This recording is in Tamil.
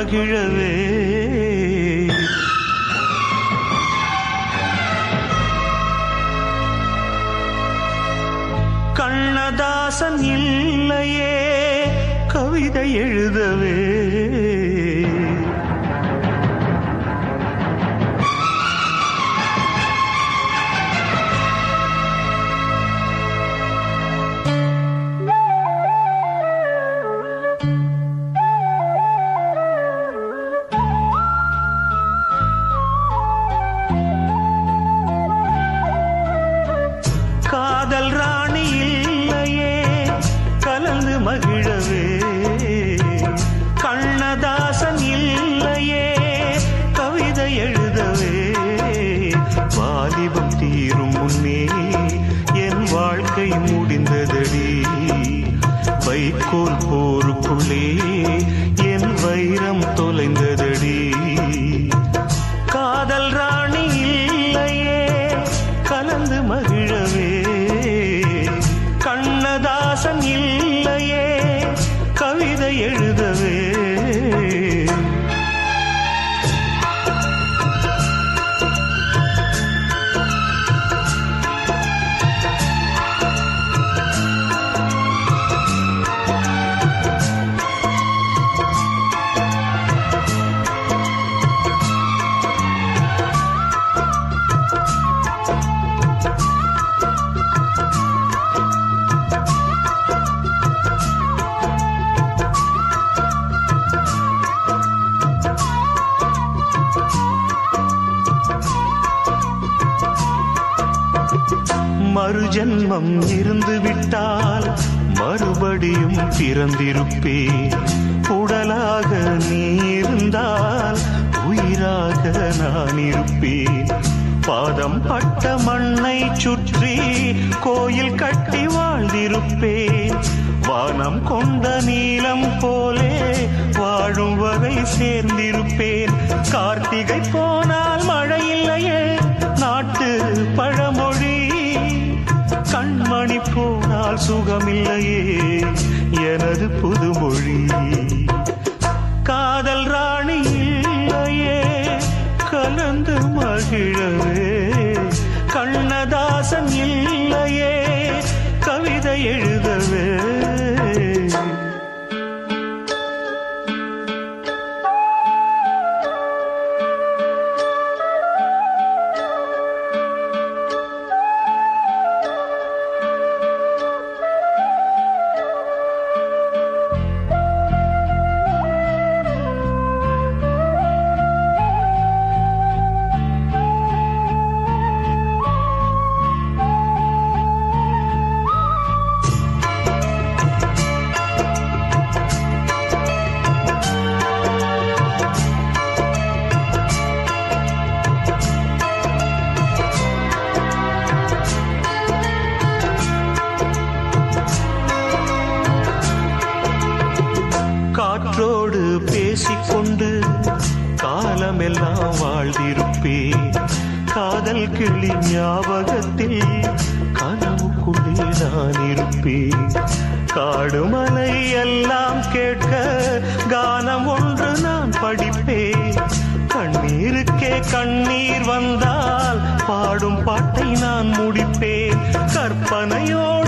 மகிழவே. கண்ணதாசன் இல்லையே கவிதை எழுதவே. காதல் ராணி இல்லையே கலந்து மகிழவே. கண்ணதாசன் இல்லையே கவிதை எழுதவே. வாலிபம் தீரும் முன்னே என் வாழ்க்கை முடிந்ததடி. வைக்கோல் போருக்குள்ளே என் வைரம் தொலைந்ததடி. காதல் ராணி இல்லையே கலந்து மகிழவே. கண்ணதாசன் இல்லையே கவிதை எழுதவே. மறுஜன்மம் இருந்து விட்டால் மறுபடியும் பிறந்திருப்பேன். உடலாக நீ இருந்தால் உயிராக நான் இருப்பேன். பாதம் பட்ட மண்ணை சுற்றி கோயில் கட்டி வாழ்ந்திருப்பேன். வானம் கொண்ட நீலம் போலே வாழும் வரை சேர்ந்திருப்பேன். கார்த்திகை போனால் மழை இல்லையே நாட்டு பழமொழி. கண்மணி போனால் சுகமில்லையே எனது புதுமொழி. காதல் ராணி இல்லையே கலந்து மகிழவே. கண்ணதாசன் இல்லையே கவிதை எழுதவே. காற்றோடு பேசிக்கொண்டு காலமெல்லாம் வாழ்ந்திருப்பேன். காதல் கிளி ஞாபகத்தில் கனவுக்குள்ளே நான் இருப்பேன். காடு மலை எல்லாம் கேட்க கானம் ஒன்று நான் படிப்பேன். கண்ணீருக்கே கண்ணீர் வந்தால் பாடும் பாட்டை நான் முடிப்பேன். கற்பனையோடு